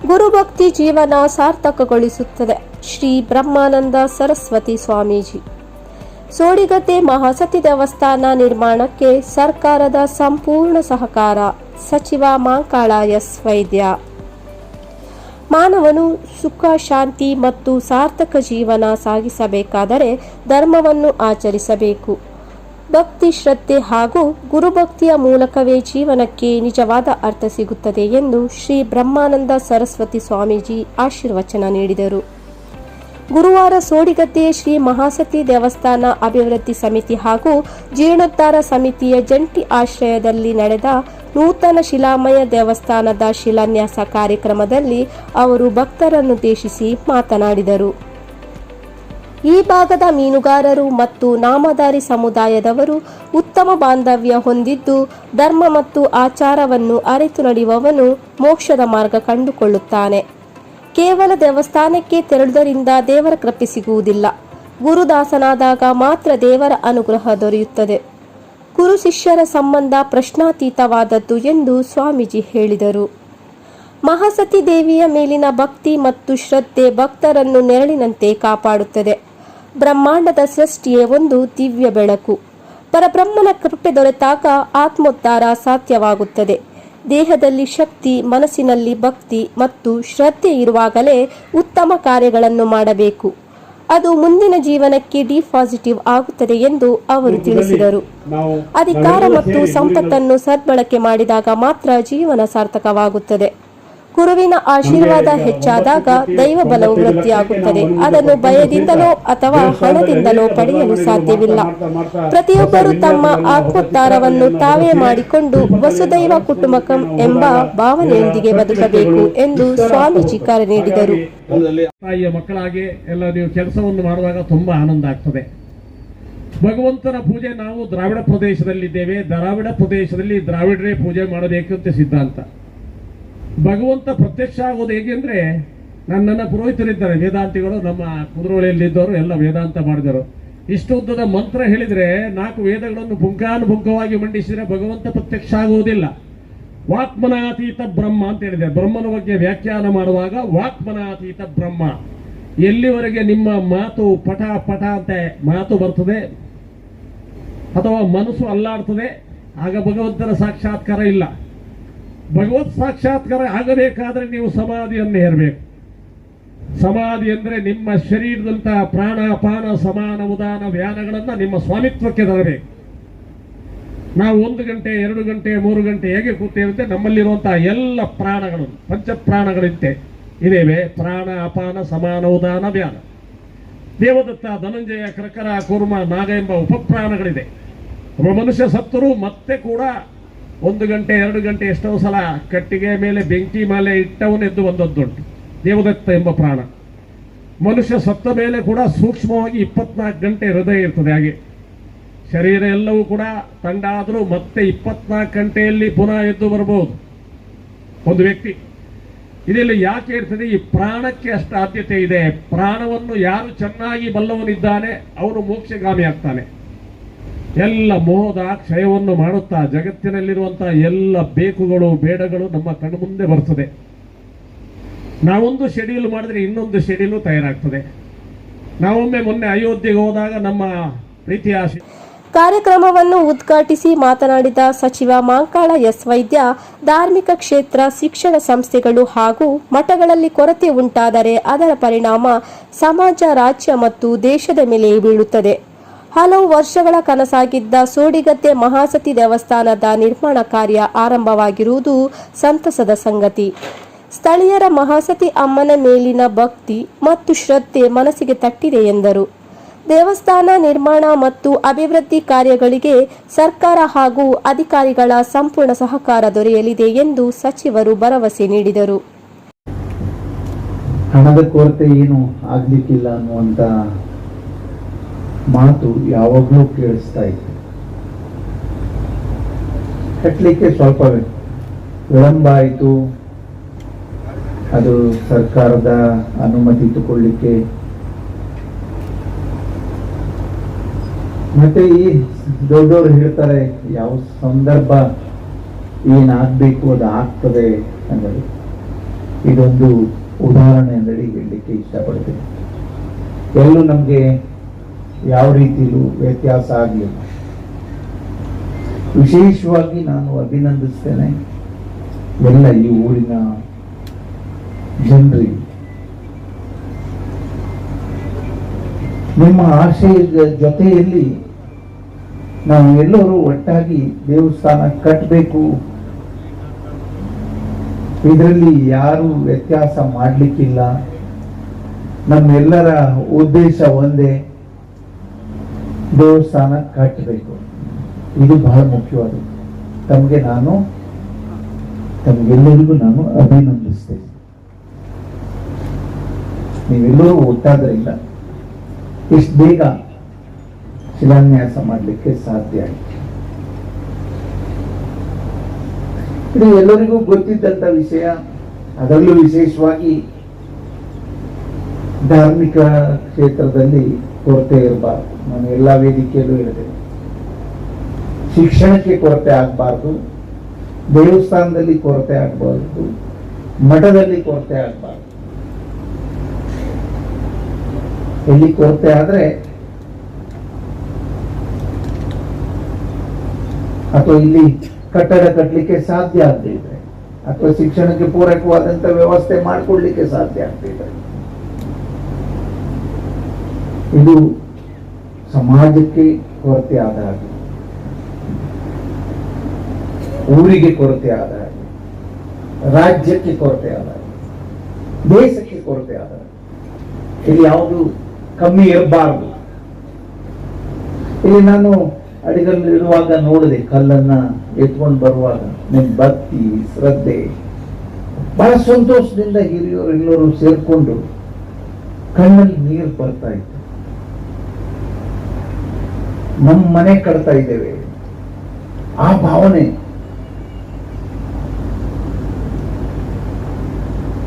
ಗುರುಭಕ್ತಿ ಜೀವನ ಸಾರ್ಥಕಗೊಳಿಸುತ್ತದೆ. ಶ್ರೀ ಬ್ರಹ್ಮಾನಂದ ಸರಸ್ವತಿ ಸ್ವಾಮೀಜಿ. ಸೋಡಿಗದ್ದೆ ಮಹಾಸತಿ ದೇವಸ್ಥಾನ ನಿರ್ಮಾಣಕ್ಕೆ ಸರ್ಕಾರದ ಸಂಪೂರ್ಣ ಸಹಕಾರ. ಸಚಿವ ಮಾಂಕಾಳ ಎಸ್ ವೈದ್ಯ. ಮಾನವನು ಸುಖ, ಶಾಂತಿ ಮತ್ತು ಸಾರ್ಥಕ ಜೀವನ ಸಾಗಿಸಬೇಕಾದರೆ ಧರ್ಮವನ್ನು ಆಚರಿಸಬೇಕು. ಭಕ್ತಿ, ಶ್ರದ್ಧೆ ಹಾಗೂ ಗುರುಭಕ್ತಿಯ ಮೂಲಕವೇ ಜೀವನಕ್ಕೆ ನಿಜವಾದ ಅರ್ಥ ಸಿಗುತ್ತದೆ ಎಂದು ಶ್ರೀ ಬ್ರಹ್ಮಾನಂದ ಸರಸ್ವತಿ ಸ್ವಾಮೀಜಿ ಆಶೀರ್ವಚನ ನೀಡಿದರು. ಗುರುವಾರ ಸೋಡಿಗದ್ದೆ ಶ್ರೀ ಮಹಾಸತಿ ದೇವಸ್ಥಾನ ಅಭಿವೃದ್ಧಿ ಸಮಿತಿ ಹಾಗೂ ಜೀರ್ಣೋದ್ಧಾರ ಸಮಿತಿಯ ಜಂಟಿ ಆಶ್ರಯದಲ್ಲಿ ನಡೆದ ನೂತನ ಶಿಲಾಮಯ ದೇವಸ್ಥಾನದ ಶಿಲಾನ್ಯಾಸ ಕಾರ್ಯಕ್ರಮದಲ್ಲಿ ಅವರು ಭಕ್ತರನ್ನುದ್ದೇಶಿಸಿ ಮಾತನಾಡಿದರು. ಈ ಭಾಗದ ಮೀನುಗಾರರು ಮತ್ತು ನಾಮಧಾರಿ ಸಮುದಾಯದವರು ಉತ್ತಮ ಬಾಂಧವ್ಯ ಹೊಂದಿದ್ದು, ಧರ್ಮ ಮತ್ತು ಆಚಾರವನ್ನು ಅರಿತು ನಡೆಯುವವನು ಮೋಕ್ಷದ ಮಾರ್ಗ ಕಂಡುಕೊಳ್ಳುತ್ತಾನೆ. ಕೇವಲ ದೇವಸ್ಥಾನಕ್ಕೆ ತೆರಳುವುದರಿಂದ ದೇವರ ಕೃಪೆ ಸಿಗುವುದಿಲ್ಲ. ಗುರುದಾಸನಾದಾಗ ಮಾತ್ರ ದೇವರ ಅನುಗ್ರಹ ದೊರೆಯುತ್ತದೆ. ಗುರು ಶಿಷ್ಯರ ಸಂಬಂಧ ಪ್ರಶ್ನಾತೀತವಾದದ್ದು ಎಂದು ಸ್ವಾಮೀಜಿ ಹೇಳಿದರು. ಮಹಾಸತಿ ದೇವಿಯ ಮೇಲಿನ ಭಕ್ತಿ ಮತ್ತು ಶ್ರದ್ಧೆ ಭಕ್ತರನ್ನು ನೆರಳಿನಂತೆ ಕಾಪಾಡುತ್ತದೆ. ಬ್ರಹ್ಮಾಂಡದ ಸೃಷ್ಟಿಯೇ ಒಂದು ದಿವ್ಯ ಬೆಳಕು. ಪರಬ್ರಹ್ಮನ ಕೃಪೆ ದೊರೆತಾಗ ಆತ್ಮೋದ್ಧಾರ ಸಾಧ್ಯವಾಗುತ್ತದೆ. ದೇಹದಲ್ಲಿ ಶಕ್ತಿ, ಮನಸ್ಸಿನಲ್ಲಿ ಭಕ್ತಿ ಮತ್ತು ಶ್ರದ್ಧೆ ಇರುವಾಗಲೇ ಉತ್ತಮ ಕಾರ್ಯಗಳನ್ನು ಮಾಡಬೇಕು. ಅದು ಮುಂದಿನ ಜೀವನಕ್ಕೆ ಡಿಪಾಸಿಟಿವ್ ಆಗುತ್ತದೆ ಎಂದು ಅವರು ತಿಳಿಸಿದರು. ಅಧಿಕಾರ ಮತ್ತು ಸಂಪತ್ತನ್ನು ಸದ್ಬಳಕೆ ಮಾಡಿದಾಗ ಮಾತ್ರ ಜೀವನ ಸಾರ್ಥಕವಾಗುತ್ತದೆ. ಗುರುವಿನ ಆಶೀರ್ವಾದ ಹೆಚ್ಚಾದಾಗ ದೈವ ಬಲವು ವೃದ್ಧಿಯಾಗುತ್ತದೆ. ಅದನ್ನು ಭಯದಿಂದಲೋ ಅಥವಾ ಹಣದಿಂದಲೋ ಪಡೆಯಲು ಸಾಧ್ಯವಿಲ್ಲ. ಪ್ರತಿಯೊಬ್ಬರು ತಮ್ಮ ಆತ್ಮೋದ್ಧಾರವನ್ನು ತಾವೇ ಮಾಡಿಕೊಂಡು ವಸುದೈವ ಕುಟುಂಬಕಂ ಎಂಬ ಭಾವನೆಯೊಂದಿಗೆ ಬದುಕಬೇಕು ಎಂದು ಸ್ವಾಮೀಜಿ ಕರೆ ನೀಡಿದರು. ತಾಯಿಯ ಮಕ್ಕಳಾಗಿ ಎಲ್ಲ ನೀವು ಕೆಲಸವನ್ನು ಮಾಡುವಾಗ ತುಂಬಾ ಆನಂದ ಆಗ್ತದೆ. ಭಗವಂತನ ಪೂಜೆ ನಾವು ದ್ರಾವಿಡ ಪ್ರದೇಶದಲ್ಲಿದ್ದೇವೆ. ದ್ರಾವಿಡ ಪ್ರದೇಶದಲ್ಲಿ ದ್ರಾವಿಡರೇ ಪೂಜೆ ಮಾಡಬೇಕು ಅಂತ ಸಿದ್ಧಾಂತ. ಭಗವಂತ ಪ್ರತ್ಯಕ್ಷ ಆಗೋದು ಹೇಗೆ ಅಂದ್ರೆ, ನನ್ನ ಪುರೋಹಿತರಿದ್ದಾರೆ, ವೇದಾಂತಿಗಳು, ನಮ್ಮ ಕುದುರೋಳಿಯಲ್ಲಿದ್ದವರು ಎಲ್ಲ ವೇದಾಂತ ಮಾಡಿದರು. ಇಷ್ಟು ಉದ್ದದ ಮಂತ್ರ ಹೇಳಿದ್ರೆ 4 ವೇದಗಳನ್ನು ಪುಂಖಾನುಪುಂಖವಾಗಿ ಮಂಡಿಸಿದರೆ ಭಗವಂತ ಪ್ರತ್ಯಕ್ಷ ಆಗುವುದಿಲ್ಲ. ವಾಕ್ಮನಾತೀತ ಬ್ರಹ್ಮ ಅಂತ ಹೇಳಿದೆ. ಬ್ರಹ್ಮನ ಬಗ್ಗೆ ವ್ಯಾಖ್ಯಾನ ಮಾಡುವಾಗ ವಾಕ್ಮನಾತೀತ ಬ್ರಹ್ಮ, ಎಲ್ಲಿವರೆಗೆ ನಿಮ್ಮ ಮಾತು ಪಟ ಪಟ ಅಂತ ಮಾತು ಬರ್ತದೆ ಅಥವಾ ಮನಸ್ಸು ಅಲ್ಲಾಡ್ತದೆ ಆಗ ಭಗವಂತನ ಸಾಕ್ಷಾತ್ಕಾರ ಇಲ್ಲ. ಭಗವತ್ ಸಾಕ್ಷಾತ್ಕಾರ ಆಗಬೇಕಾದ್ರೆ ನೀವು ಸಮಾಧಿಯನ್ನು ಹೇರಬೇಕು. ಸಮಾಧಿ ಅಂದ್ರೆ ನಿಮ್ಮ ಶರೀರದಂತಹ ಪ್ರಾಣ, ಅಪಾನ, ಸಮಾನ, ಉದಾನ, ವ್ಯಾನಗಳನ್ನ ನಿಮ್ಮ ಸ್ವಾಮಿತ್ವಕ್ಕೆ ತರಬೇಕು. ನಾವು 1 ಗಂಟೆ 2 ಗಂಟೆ 3 ಗಂಟೆ ಹೇಗೆ ಕೂತೇವಂತೆ ನಮ್ಮಲ್ಲಿರುವಂತಹ ಎಲ್ಲ ಪ್ರಾಣಗಳು ಪಂಚಪ್ರಾಣಗಳಂತೆ ಇದೇವೆ. ಪ್ರಾಣ, ಅಪಾನ, ಸಮಾನ, ಉದಾನ, ವ್ಯಾನ. ದೇವದತ್ತ, ಧನಂಜಯ, ಕೃಕರ, ಕೂರ್ಮ, ನಾಗ ಎಂಬ ಉಪಪ್ರಾಣಗಳಿದೆ. ಒಬ್ಬ ಮನುಷ್ಯ ಸತ್ತರೂ ಮತ್ತೆ ಕೂಡ 1 ಗಂಟೆ 2 ಗಂಟೆ ಎಷ್ಟೋ ಸಲ ಕಟ್ಟಿಗೆ ಮೇಲೆ ಬೆಂಕಿ ಮೇಲೆ ಇಟ್ಟವನೆದ್ದು ಒಂದೊಂದುಂಟು. ದೇವದತ್ತ ಎಂಬ ಪ್ರಾಣ. ಮನುಷ್ಯ ಸತ್ತ ಮೇಲೆ ಕೂಡ ಸೂಕ್ಷ್ಮವಾಗಿ 24 ಗಂಟೆ ಹೃದಯ ಇರ್ತದೆ. ಹಾಗೆ ಶರೀರ ಎಲ್ಲವೂ ಕೂಡ ತಂಡಾದರೂ ಮತ್ತೆ 24 ಗಂಟೆಯಲ್ಲಿ ಪುನಃ ಎದ್ದು ಬರಬಹುದು ಒಂದು ವ್ಯಕ್ತಿ. ಇದೆಲ್ಲ ಯಾಕೆ ಇರ್ತದೆ? ಈ ಪ್ರಾಣಕ್ಕೆ ಅಷ್ಟು ಆದ್ಯತೆ ಇದೆ. ಪ್ರಾಣವನ್ನು ಯಾರು ಚೆನ್ನಾಗಿ ಬಲ್ಲವನಿದ್ದಾನೆ ಅವನು ಮೋಕ್ಷಗಾಮಿ ಆಗ್ತಾನೆ. ಎಲ್ಲ ಮೋಹದ ಕ್ಷಯವನ್ನು ಮಾಡುತ್ತಾ ಜಗತ್ತಿನಲ್ಲಿರುವಂತಹ ಎಲ್ಲ ಬೇಕುಗಳು, ಬೇಡಗಳು ನಮ್ಮ ಕಣ್ಣು ಮುಂದೆ ಬರ್ತದೆ. ನಾವೊಂದು ಶೆಡ್ಯೂಲ್ ಮಾಡಿದ್ರೆ ಇನ್ನೊಂದು ಶೆಡ್ಯೂಲು ತಯಾರಾಗ್ತದೆ. ಮೊನ್ನೆ ಅಯೋಧ್ಯೆಗೆ ಹೋದಾಗ ನಮ್ಮ ಪ್ರೀತಿಯ ಕಾರ್ಯಕ್ರಮವನ್ನು ಉದ್ಘಾಟಿಸಿ ಮಾತನಾಡಿದ ಸಚಿವ ಮಾಂಕಾಳ ಎಸ್ ವೈದ್ಯ, ಧಾರ್ಮಿಕ ಕ್ಷೇತ್ರ, ಶಿಕ್ಷಣ ಸಂಸ್ಥೆಗಳು ಹಾಗೂ ಮಠಗಳಲ್ಲಿ ಕೊರತೆ ಉಂಟಾದರೆ ಅದರ ಪರಿಣಾಮ ಸಮಾಜ, ರಾಜ್ಯ ಮತ್ತು ದೇಶದ ಮೇಲೆ ಬೀಳುತ್ತದೆ. ಹಲವು ವರ್ಷಗಳ ಕನಸಾಗಿದ್ದ ಸೋಡಿಗದ್ದೆ ಮಹಾಸತಿ ದೇವಸ್ಥಾನದ ನಿರ್ಮಾಣ ಕಾರ್ಯ ಆರಂಭವಾಗಿರುವುದು ಸಂತಸದ ಸಂಗತಿ. ಸ್ಥಳೀಯರ ಮಹಾಸತಿ ಅಮ್ಮನ ಮೇಲಿನ ಭಕ್ತಿ ಮತ್ತು ಶ್ರದ್ಧೆ ಮನಸ್ಸಿಗೆ ತಟ್ಟಿದೆ ಎಂದರು. ದೇವಸ್ಥಾನ ನಿರ್ಮಾಣ ಮತ್ತು ಅಭಿವೃದ್ಧಿ ಕಾರ್ಯಗಳಿಗೆ ಸರ್ಕಾರ ಹಾಗೂ ಅಧಿಕಾರಿಗಳ ಸಂಪೂರ್ಣ ಸಹಕಾರ ದೊರೆಯಲಿದೆ ಎಂದು ಸಚಿವರು ಭರವಸೆ ನೀಡಿದರು. ಹಣದ ಕೊರತೆ ಏನು ಆಗ್ಲಿಕ್ಕಿಲ್ಲ ಅನ್ನುವಂತ ಮಾತು ಯಾವಾಗಲೂ ಕೇಳಿಸ್ತಾ ಇತ್ತು. ಕಟ್ಟಲಿಕ್ಕೆ ಸ್ವಲ್ಪ ವಿಳಂಬ ಆಯಿತು. ಅದು ಸರ್ಕಾರದ ಅನುಮತಿ ತಗೊಳ್ಳಿಕ್ಕೆ. ಮತ್ತೆ ಈ ದೊಡ್ಡವರು ಹೇಳ್ತಾರೆ ಯಾವ ಸಂದರ್ಭ ಏನಾಗಬೇಕು ಅದು ಆಗ್ತದೆ ಅನ್ನೋದು. ಇದೊಂದು ಉದಾಹರಣೆ ಅಂದರೆ ಹೇಳಲಿಕ್ಕೆ ಇಷ್ಟಪಡ್ತೀನಿ. ಎಲ್ಲೂ ನಮಗೆ ಯಾವ ರೀತಿಯಲ್ಲೂ ವ್ಯತ್ಯಾಸ ಆಗಲಿಲ್ಲ. ವಿಶೇಷವಾಗಿ ನಾನು ಅಭಿನಂದಿಸ್ತೇನೆ ಎಲ್ಲ ಈ ಊರಿನ ಜನರಿಗೆ. ನಿಮ್ಮ ಆಶಯದ ಜೊತೆಯಲ್ಲಿ ನಾವು ಎಲ್ಲರೂ ಒಟ್ಟಾಗಿ ದೇವಸ್ಥಾನ ಕಟ್ಟಬೇಕು, ಇದರಲ್ಲಿ ಯಾರು ವ್ಯತ್ಯಾಸ ಮಾಡಲಿಕ್ಕಿಲ್ಲ. ನಮ್ಮೆಲ್ಲರ ಉದ್ದೇಶ ಒಂದೇ, ದೇವಸ್ಥಾನ ಕಟ್ಟಬೇಕು. ಇದು ಬಹಳ ಮುಖ್ಯವಾದದ್ದು. ತಮಗೆಲ್ಲರಿಗೂ ನಾನು ಅಭಿನಂದಿಸ್ತೇನೆ. ನೀವೆಲ್ಲರೂ ಒಟ್ಟಾದ್ರಿಂದ ಇಷ್ಟು ಬೇಗ ಶಿಲಾನ್ಯಾಸ ಮಾಡಲಿಕ್ಕೆ ಸಾಧ್ಯ ಆಯಿತು. ಇದು ಎಲ್ಲರಿಗೂ ಗೊತ್ತಿದ್ದಂತ ವಿಷಯ. ಅದರಲ್ಲೂ ವಿಶೇಷವಾಗಿ ಧಾರ್ಮಿಕ ಕ್ಷೇತ್ರದಲ್ಲಿ ಕೊರತೆ ಇರಬಾರ್ದು. ನಾನು ಎಲ್ಲ ವೇದಿಕೆಯಲ್ಲೂ ಹೇಳಿದೆ, ಶಿಕ್ಷಣಕ್ಕೆ ಕೊರತೆ ಆಗಬಾರ್ದು, ದೇವಸ್ಥಾನದಲ್ಲಿ ಕೊರತೆ ಆಗಬಾರ್ದು, ಮಠದಲ್ಲಿ ಕೊರತೆ ಆಗಬಾರ್ದು. ಎಲ್ಲಿ ಕೊರತೆ ಆದ್ರೆ ಅಥವಾ ಇಲ್ಲಿ ಕಟ್ಟಡ ಕಟ್ಟಲಿಕ್ಕೆ ಸಾಧ್ಯ ಆಗ್ತಿದ್ರೆ ಅಥವಾ ಶಿಕ್ಷಣಕ್ಕೆ ಪೂರಕವಾದಂತ ವ್ಯವಸ್ಥೆ ಮಾಡಿಕೊಡ್ಲಿಕ್ಕೆ ಸಾಧ್ಯ ಆಗ್ತಿದ್ರೆ, ಇದು ಸಮಾಜಕ್ಕೆ ಕೊರತೆ ಆದ ಹಾಗೆ, ಊರಿಗೆ ಕೊರತೆ ಆದ ಹಾಗೆ, ರಾಜ್ಯಕ್ಕೆ ಕೊರತೆ ಆದ ಹಾಗೆ, ದೇಶಕ್ಕೆ ಕೊರತೆ ಆದ ಹಾಗೆ. ಇಲ್ಲಿ ಯಾವುದು ಕಮ್ಮಿ ಇರಬಾರದು. ಇಲ್ಲಿ ನಾನು ಅಡಿಗಲ್ಲಿ ಇರುವಾಗ ನೋಡಿದೆ, ಕಲ್ಲನ್ನ ಎತ್ಕೊಂಡು ಬರುವಾಗ ನಿಮ್ ಭಕ್ತಿ ಶ್ರದ್ಧೆ ಬಹಳ ಸಂತೋಷದಿಂದ ಹಿರಿಯರು ಎಲ್ಲರೂ ಸೇರ್ಕೊಂಡು ಕಣ್ಣಲ್ಲಿ ನೀರು ಬರ್ತಾ ಇತ್ತು. ನಮ್ಮ ಮನೆ ಕಟ್ತಾ ಇದ್ದೇವೆ, ಆ ಭಾವನೆ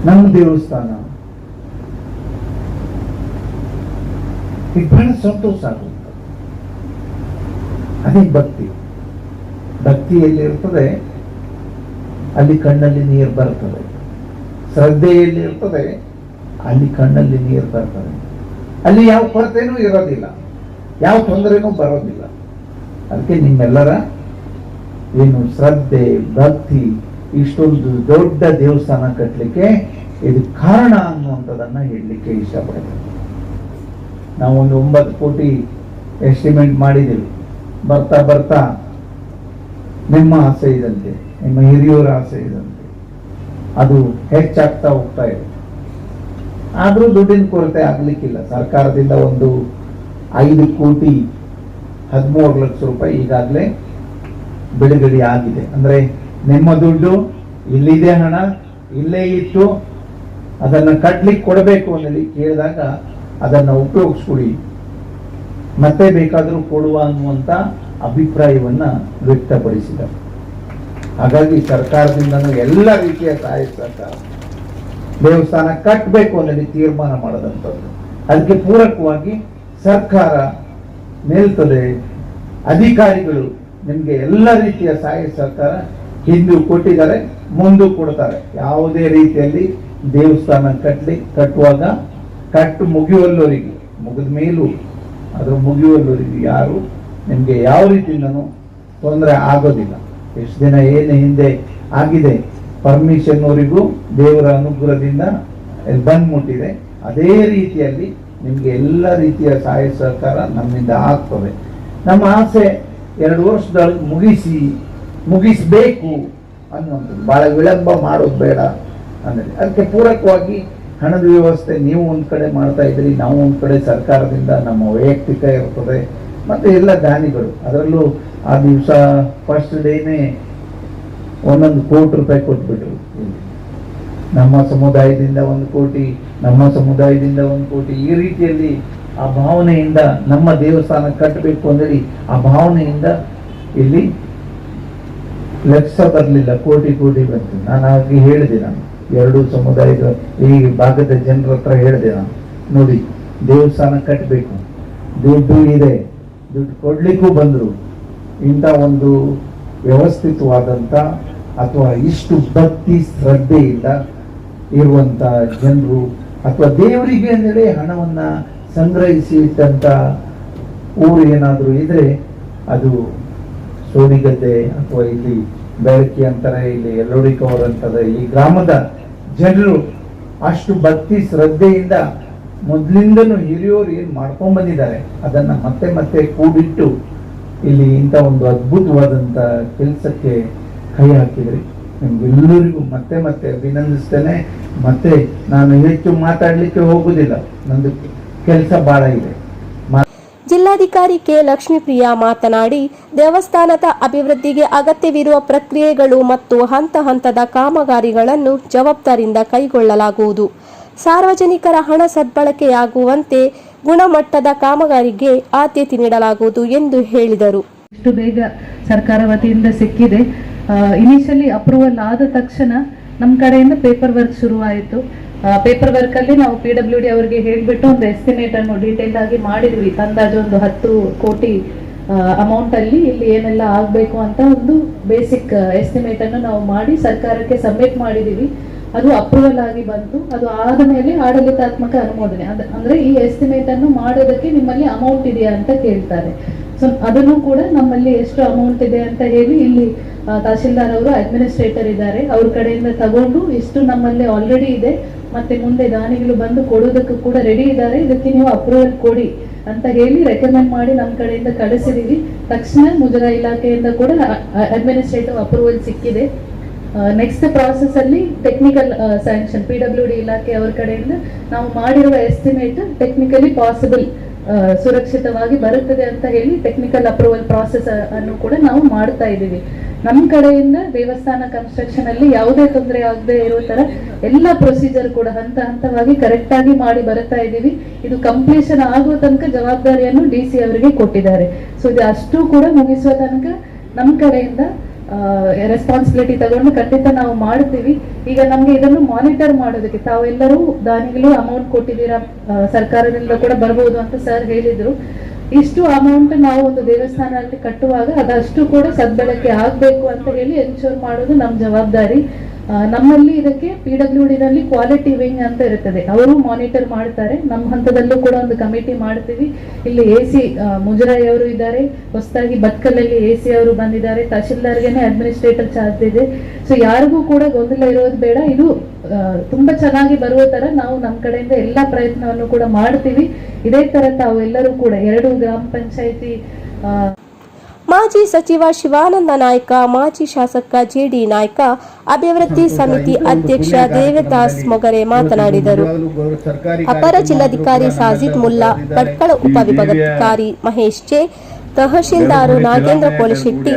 ನಮ್ಮ ದೇವಸ್ಥಾನ, ಇದು ಬಹಳ ಸಂತೋಷ ಆಗುತ್ತೆ. ಅದೇ ಭಕ್ತಿ. ಭಕ್ತಿ ಎಲ್ಲಿ ಇರ್ತದೆ ಅಲ್ಲಿ ಕಣ್ಣಲ್ಲಿ ನೀರು ಬರ್ತದೆ. ಶ್ರದ್ಧೆಯಲ್ಲಿ ಇರ್ತದೆ ಅಲ್ಲಿ ಕಣ್ಣಲ್ಲಿ ನೀರು ಬರ್ತದೆ. ಅಲ್ಲಿ ಯಾವ ಕೊರತೆನೂ ಇರೋದಿಲ್ಲ, ಯಾವ ತೊಂದರೆನೂ ಬರೋದಿಲ್ಲ. ಅದಕ್ಕೆ ನಿಮ್ಮೆಲ್ಲರ ಏನು ಶ್ರದ್ಧೆ ಭಕ್ತಿ, ಇಷ್ಟೊಂದು ದೊಡ್ಡ ದೇವಸ್ಥಾನ ಕಟ್ಟಲಿಕ್ಕೆ ಇದು ಕಾರಣ ಅನ್ನುವಂಥದ್ದನ್ನ ಹೇಳಲಿಕ್ಕೆ ಇಷ್ಟಪಡ್ತೇನೆ. ನಾವು ಒಂದು 9 ಕೋಟಿ ಎಸ್ಟಿಮೇಟ್ ಮಾಡಿದ್ದೀವಿ. ಬರ್ತಾ ಬರ್ತಾ ನಿಮ್ಮ ಆಸೆ ಇದಂತೆ, ನಿಮ್ಮ ಹಿರಿಯರ ಆಸೆ ಇದಂತೆ ಅದು ಹೆಚ್ಚಾಗ್ತಾ ಹೋಗ್ತಾ ಇದೆ. ಆದ್ರೂ ದುಡ್ಡಿನ ಕೊರತೆ ಆಗ್ಲಿಕ್ಕಿಲ್ಲ. ಸರ್ಕಾರದಿಂದ ಒಂದು 5 ಕೋಟಿ 13 ಲಕ್ಷ ರೂಪಾಯಿ ಈಗಾಗಲೇ ಬಿಡುಗಡೆ ಆಗಿದೆ. ಅಂದ್ರೆ ನಿಮ್ಮ ದುಡ್ಡು ಇಲ್ಲಿದೆ, ಹಣ ಇಲ್ಲೇ ಇತ್ತು, ಅದನ್ನ ಕಟ್ಲಿಕ್ಕೆ ಕೊಡಬೇಕು ಅನ್ನಲಿ ಕೇಳಿದಾಗ ಅದನ್ನ ಉಪಯೋಗಿಸ್ಕೊಡಿ, ಮತ್ತೆ ಬೇಕಾದರೂ ಕೊಡುವ ಅನ್ನುವಂತ ಅಭಿಪ್ರಾಯವನ್ನ ವ್ಯಕ್ತಪಡಿಸಿದರು. ಹಾಗಾಗಿ ಸರ್ಕಾರದಿಂದನೂ ಎಲ್ಲ ರೀತಿಯ ಸಹಾಯ ಸರ್ಕಾರ ದೇವಸ್ಥಾನ ಕಟ್ಟಬೇಕು ಅನ್ನಲಿ ತೀರ್ಮಾನ ಮಾಡದಂಥದ್ದು. ಅದಕ್ಕೆ ಪೂರಕವಾಗಿ ಸರ್ಕಾರ ನಿಲ್ತದೆ. ಅಧಿಕಾರಿಗಳು ನಿಮ್ಗೆ ಎಲ್ಲ ರೀತಿಯ ಸಹಾಯ ಸರ್ಕಾರ ಹಿಂದೂ ಕೊಟ್ಟಿದ್ದಾರೆ, ಮುಂದೂ ಕೊಡ್ತಾರೆ. ಯಾವುದೇ ರೀತಿಯಲ್ಲಿ ದೇವಸ್ಥಾನ ಕಟ್ಟುವಾಗ ಕಟ್ಟು ಮುಗಿಯುವಲ್ಲವರಿಗೆ, ಮುಗಿದ ಮೇಲೂ ಅದ್ರ ಮುಗಿಯುವಲ್ಲವರಿಗೆ ಯಾರು ನಿಮ್ಗೆ ಯಾವ ರೀತಿಯಿಂದನೂ ತೊಂದರೆ ಆಗೋದಿಲ್ಲ. ಎಷ್ಟು ದಿನ ಏನು ಹಿಂದೆ ಆಗಿದೆ ಪರ್ಮಿಷನ್ ಅವರಿಗೂ ದೇವರ ಅನುಗ್ರಹದಿಂದ ಬಂದ್ಮುಟ್ಟಿದೆ. ಅದೇ ರೀತಿಯಲ್ಲಿ ನಿಮ್ಗೆ ಎಲ್ಲ ರೀತಿಯ ಸಹಾಯ ಸಹಕಾರ ನಮ್ಮಿಂದ ಆಗ್ತದೆ. ನಮ್ಮ ಆಸೆ 2 ವರ್ಷದೊಳಗೆ ಮುಗಿಸ್ಬೇಕು ಅನ್ನುವಂಥದ್ದು. ಬಹಳ ವಿಳಂಬ ಮಾಡೋದು ಬೇಡ ಅಂದ್ರೆ ಅದಕ್ಕೆ ಪೂರಕವಾಗಿ ಹಣದ ವ್ಯವಸ್ಥೆ ನೀವು ಒಂದ್ ಕಡೆ ಮಾಡ್ತಾ ಇದ್ರಿ, ನಾವು ಒಂದ್ ಕಡೆ ಸರ್ಕಾರದಿಂದ ನಮ್ಮ ವೈಯಕ್ತಿಕ ಇರ್ತದೆ, ಮತ್ತೆ ಎಲ್ಲ ದಾನಿಗಳು. ಅದರಲ್ಲೂ ಆ ದಿವಸ ಫಸ್ಟ್ ಡೇನೆ 1 ಕೋಟಿ ರೂಪಾಯಿ ಕೊಟ್ಬಿಟ್ರು. ನಮ್ಮ ಸಮುದಾಯದಿಂದ 1 ಕೋಟಿ, ನಮ್ಮ ಸಮುದಾಯದಿಂದ 1 ಕೋಟಿ, ಈ ರೀತಿಯಲ್ಲಿ ಆ ಭಾವನೆಯಿಂದ ನಮ್ಮ ದೇವಸ್ಥಾನ ಕಟ್ಟಬೇಕು ಅಂದ್ರೆ ಆ ಭಾವನೆಯಿಂದ ಇಲ್ಲಿ ಲಕ್ಷ ಬರಲಿಲ್ಲ, ಕೋಟಿ ಬಂತು. ನಾನು ಹಾಗೆ ಹೇಳಿದೆ, ನಾನು 2 ಸಮುದಾಯದ ಈ ಭಾಗದ ಜನರ ಹತ್ರ ಹೇಳಿದೆ, ನಾನು ನೋಡಿ ದೇವಸ್ಥಾನ ಕಟ್ಟಬೇಕು, ದುಡ್ಡು ಇದೆ, ದುಡ್ಡು ಕೊಡ್ಲಿಕ್ಕೂ ಬಂದ್ರು. ಇಂಥ ಒಂದು ವ್ಯವಸ್ಥಿತವಾದಂತ ಅಥವಾ ಇಷ್ಟು ಭಕ್ತಿ ಶ್ರದ್ಧೆಯಿಂದ ಇರುವಂತ ಜನರು ಅಥವಾ ದೇವರಿಗೆ ಅಂದರೆ ಹಣವನ್ನ ಸಂಗ್ರಹಿಸಿ ಇಟ್ಟಂತ ಊರು ಏನಾದರೂ ಇದ್ರೆ ಅದು ಸೋಡಿಗದ್ದೆ ಅಥವಾ ಇಲ್ಲಿ ಬೆಳಕಿ ಅಂತಾರೆ, ಇಲ್ಲಿ ಎಲ್ಲೋಡಿಕವರ್ ಅಂತಾರೆ. ಈ ಗ್ರಾಮದ ಜನರು ಅಷ್ಟು ಭಕ್ತಿ ಶ್ರದ್ಧೆಯಿಂದ ಮೊದಲಿಂದನೂ ಹಿರಿಯೋರು ಏನ್ ಮಾಡ್ಕೊಂಡ್ ಬಂದಿದ್ದಾರೆ ಅದನ್ನ ಮತ್ತೆ ಮತ್ತೆ ಕೂಡಿಟ್ಟು ಇಲ್ಲಿ ಇಂಥ ಒಂದು ಅದ್ಭುತವಾದಂತ ಕೆಲಸಕ್ಕೆ ಕೈ ಹಾಕಿದ್ರಿ. ನಿಮ್ಗೆಲ್ಲರಿಗೂ ಮತ್ತೆ ಮತ್ತೆ ಅಭಿನಂದಿಸ್ತೇನೆ. ಮತ್ತೆ ನಾನು ಹೆಚ್ಚು ಮಾತಾಡ್ಲಿಕ್ಕೆ ಹೋಗುದಿಲ್ಲ, ನಂದು ಕೆಲಸ ಬಹಳ ಇದೆ. ಜಿಲ್ಲಾಧಿಕಾರಿ ಕೆ ಲಕ್ಷ್ಮೀಪ್ರಿಯಾ ಮಾತನಾಡಿ, ದೇವಸ್ಥಾನದ ಅಭಿವೃದ್ಧಿಗೆ ಅಗತ್ಯವಿರುವ ಪ್ರಕ್ರಿಯೆಗಳು ಮತ್ತು ಹಂತ ಹಂತದ ಕಾಮಗಾರಿಗಳನ್ನು ಜವಾಬ್ದಾರಿಯಿಂದ ಕೈಗೊಳ್ಳಲಾಗುವುದು. ಸಾರ್ವಜನಿಕರ ಹಣ ಸದ್ಬಳಕೆಯಾಗುವಂತೆ ಗುಣಮಟ್ಟದ ಕಾಮಗಾರಿಗೆ ಆದ್ಯತೆ ನೀಡಲಾಗುವುದು ಎಂದು ಹೇಳಿದರು. ಇಷ್ಟು ಬೇಗ ಸರ್ಕಾರ ವತಿಯಿಂದ ಸಿಕ್ಕಿದೆ. ಇನಿಷಿಯಲಿ ಅಪ್ರೂವಲ್ ಆದ ತಕ್ಷಣ ನಮ್ಮ ಕಡೆಯಿಂದ ಪೇಪರ್ ವರ್ಕ್ ಶುರುವಾಯಿತು. ಪೇಪರ್ ವರ್ಕ್ ಅಲ್ಲಿ ನಾವು PWD ಅವರಿಗೆ ಹೇಳಿಬಿಟ್ಟು ಒಂದು ಎಸ್ಟಿಮೇಟ್ ಅನ್ನು ಡೀಟೇಲ್ ಆಗಿ ಮಾಡಿದ್ವಿ. ಅಂದಾಜು ಒಂದು 10 ಕೋಟಿ ಅಮೌಂಟ್ ಅಲ್ಲಿ ಇಲ್ಲಿ ಏನೆಲ್ಲ ಆಗಬೇಕು ಅಂತ ಒಂದು ಬೇಸಿಕ್ ಎಸ್ಟಿಮೇಟ್ ಅನ್ನು ನಾವು ಮಾಡಿ ಸರ್ಕಾರಕ್ಕೆ ಸಬ್ಮಿಟ್ ಮಾಡಿದೀವಿ. ಅದು ಅಪ್ರೂವಲ್ ಆಗಿ ಬಂತು. ಅದು ಆದ ಮೇಲೆ ಆಡಳಿತಾತ್ಮಕ ಅನುಮೋದನೆ, ಅಂದ್ರೆ ಈ ಎಸ್ಟಿಮೇಟ್ ಅನ್ನು ಮಾಡೋದಕ್ಕೆ ನಿಮ್ಮಲ್ಲಿ ಅಮೌಂಟ್ ಇದೆಯಾ ಅಂತ ಕೇಳ್ತಾರೆ. ಸೊ ಅದನ್ನು ಕೂಡ ನಮ್ಮಲ್ಲಿ ಎಷ್ಟು ಅಮೌಂಟ್ ಇದೆ ಅಂತ ಹೇಳಿ ಇಲ್ಲಿ ತಹಶೀಲ್ದಾರ್ ಅವರು ಅಡ್ಮಿನಿಸ್ಟ್ರೇಟರ್ ಇದ್ದಾರೆ, ಅವ್ರ ಕಡೆಯಿಂದ ತಗೊಂಡು ಇಷ್ಟು ನಮ್ಮಲ್ಲಿ ಆಲ್ರೆಡಿ ಇದೆ, ಮತ್ತೆ ಮುಂದೆ ದಾನಿಗಳು ಬಂದು ಕೊಡೋದಕ್ಕೂ ಕೂಡ ರೆಡಿ ಇದ್ದಾರೆ, ಇದಕ್ಕೆ ನೀವು ಅಪ್ರೂವಲ್ ಕೊಡಿ ಅಂತ ಹೇಳಿ ರೆಕಮೆಂಡ್ ಮಾಡಿ ನಮ್ಮ ಕಡೆಯಿಂದ ಕಳಿಸಿದೀವಿ. ತಕ್ಷಣ ಮುಜರಾಯಿ ಇಲಾಖೆಯಿಂದ ಕೂಡ ಅಡ್ಮಿನಿಸ್ಟ್ರೇಟಿವ್ ಅಪ್ರೂವಲ್ ಸಿಕ್ಕಿದೆ. ನೆಕ್ಸ್ಟ್ ಪ್ರಾಸೆಸ್ ಅಲ್ಲಿ ಟೆಕ್ನಿಕಲ್ ಸ್ಯಾಂಕ್ಷನ್ PWD ಇಲಾಖೆ ಅವರ ಕಡೆಯಿಂದ ನಾವು ಮಾಡಿರುವ ಎಸ್ಟಿಮೇಟ್ ಟೆಕ್ನಿಕಲಿ ಪಾಸಿಬಲ್ ಸುರಕ್ಷಿತವಾಗಿ ಬರುತ್ತದೆ ಅಂತ ಹೇಳಿ ಟೆಕ್ನಿಕಲ್ ಅಪ್ರೂವಲ್ ಪ್ರಾಸೆಸ್ ಅನ್ನು ಕೂಡ ನಾವು ಮಾಡ್ತಾ ಇದ್ದೀವಿ. ನಮ್ಮ ಕಡೆಯಿಂದ ದೇವಸ್ಥಾನ ಕನ್ಸ್ಟ್ರಕ್ಷನ್ ಅಲ್ಲಿ ಯಾವುದೇ ತೊಂದರೆ ಆಗದೆ ಇರೋ ತರ ಎಲ್ಲ ಪ್ರೊಸೀಜರ್ ಕೂಡ ಹಂತ ಹಂತವಾಗಿ ಕರೆಕ್ಟ್ ಆಗಿ ಮಾಡಿ ಬರ್ತಾ ಇದ್ದೀವಿ. ಇದು ಕಂಪ್ಲೀಷನ್ ಆಗುವ ತನಕ ಜವಾಬ್ದಾರಿಯನ್ನು DC ಅವರಿಗೆ ಕೊಟ್ಟಿದ್ದಾರೆ. ಸೊ ಇದು ಅಷ್ಟು ಕೂಡ ಮುಗಿಸುವ ತನಕ ನಮ್ಮ ಕಡೆಯಿಂದ ರೆಸ್ಪಾನ್ಸಿಬಿಲಿಟಿ ತಗೊಂಡು ಖಂಡಿತ ನಾವು ಮಾಡ್ತೀವಿ. ಈಗ ನಮ್ಗೆ ಇದನ್ನು ಮಾನಿಟರ್ ಮಾಡೋದಕ್ಕೆ ತಾವೆಲ್ಲರೂ ದಾನಿಗಳು ಅಮೌಂಟ್ ಕೊಟ್ಟಿದ್ದೀರಾ, ಸರ್ಕಾರದಿಂದ ಕೂಡ ಬರ್ಬೋದು ಅಂತ ಸರ್ ಹೇಳಿದ್ರು. ಇಷ್ಟು ಅಮೌಂಟ್ ನಾವು ಒಂದು ದೇವಸ್ಥಾನದಲ್ಲಿ ಕಟ್ಟುವಾಗ ಅದಷ್ಟು ಕೂಡ ಸದ್ಬಳಕೆ ಆಗ್ಬೇಕು ಅಂತ ಹೇಳಿ ಎನ್ಶೋರ್ ಮಾಡೋದು ನಮ್ಮ ಜವಾಬ್ದಾರಿ. ನಮ್ಮಲ್ಲಿ ಇದಕ್ಕೆ PWD ನಲ್ಲಿ ಕ್ವಾಲಿಟಿ ವಿಂಗ್ ಅಂತ ಇರುತ್ತದೆ, ಅವರು ಮಾನಿಟರ್ ಮಾಡ್ತಾರೆ. ನಮ್ಮ ಹಂತದಲ್ಲೂ ಕೂಡ ಒಂದು ಕಮಿಟಿ ಮಾಡ್ತೀವಿ. ಇಲ್ಲಿ AC ಮುಜರಾಯಿ ಅವರು ಇದ್ದಾರೆ, ಹೊಸದಾಗಿ ಬತ್ಕಲಲ್ಲಿ AC ಅವರು ಬಂದಿದ್ದಾರೆ, ತಹಶೀಲ್ದಾರ್ಗೆನೆ ಅಡ್ಮಿನಿಸ್ಟ್ರೇಟರ್ ಚಾರ್ಜ್ ಇದೆ. ಸೊ ಯಾರಿಗೂ ಕೂಡ ಗೊಂದಲ ಇರೋದು ಬೇಡ. ಇದು ತುಂಬಾ ಚೆನ್ನಾಗಿ ಬರುವ ತರ ನಾವು ನಮ್ಮ ಕಡೆಯಿಂದ ಎಲ್ಲಾ ಪ್ರಯತ್ನವನ್ನು ಕೂಡ ಮಾಡ್ತೀವಿ. ಇದೇ ತರ ತಾವು ಎಲ್ಲರೂ ಕೂಡ 2 ಗ್ರಾಮ ಪಂಚಾಯಿತಿ ಮಾಜಿ ಸಚಿವ ಶಿವಾನಂದ ನಾಯ್ಕ, ಮಾಜಿ ಶಾಸಕ JD ನಾಯ್ಕ, ಅಭಿವೃದ್ಧಿ ಸಮಿತಿ ಅಧ್ಯಕ್ಷ ದೇವದಾಸ್ ಮೊಗರೆ ಮಾತನಾಡಿದರು. ಅಪರ ಜಿಲ್ಲಾಧಿಕಾರಿ ಸಾಜಿದ್ ಮುಲ್ಲಾ, ಭಟ್ಕಳ ಉಪವಿಭಾಗಾಧಿಕಾರಿ ಮಹೇಶ್ ಜೆ, ತಹಶೀಲ್ದಾರ್ ನಾಗೇಂದ್ರ ಕೋಲಿಶೆಟ್ಟಿ,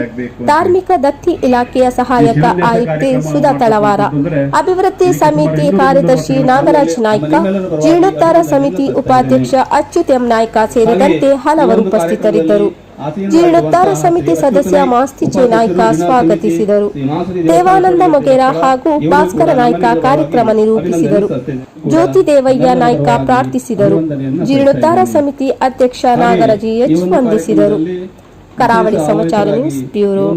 ಧಾರ್ಮಿಕ ದತ್ತಿ ಇಲಾಖೆಯ ಸಹಾಯಕ ಆಯುಕ್ತೆ ಸುಧಾ ತಳವಾರ, ಅಭಿವೃದ್ಧಿ ಸಮಿತಿ ಕಾರ್ಯದರ್ಶಿ ನಾಗರಾಜ್ ನಾಯ್ಕ, ಜೀರ್ಣೋದ್ಧಾರ ಸಮಿತಿ ಉಪಾಧ್ಯಕ್ಷ ಅಚ್ಯುತ್ ಎಂ ನಾಯ್ಕ ಸೇರಿದಂತೆ ಹಲವರು ಉಪಸ್ಥಿತರಿದ್ದರು. ಜೀರ್ಣೋದ್ಧಾರ ಸಮಿತಿ ಸದಸ್ಯ ಮಾಸ್ತಿ ಜೆ ನಾಯ್ಕ ಸ್ವಾಗತಿಸಿದರು. ದೇವಾನಂದ ಮೊಗೇರ ಹಾಗೂ ಭಾಸ್ಕರ ನಾಯ್ಕ ಕಾರ್ಯಕ್ರಮ ನಿರೂಪಿಸಿದರು. ಜ್ಯೋತಿ ದೇವಯ್ಯ ನಾಯ್ಕ ಪ್ರಾರ್ಥಿಸಿದರು. ಜೀರ್ಣೋದ್ಧಾರ ಸಮಿತಿ ಅಧ್ಯಕ್ಷ ನಾಗರಾಜ್ ಎಚ್ ವಂದಿಸಿದರು. ಕರಾವಳಿ ಸಮಾಚಾರ ನ್ಯೂಸ್ ಬ್ಯೂರೋ.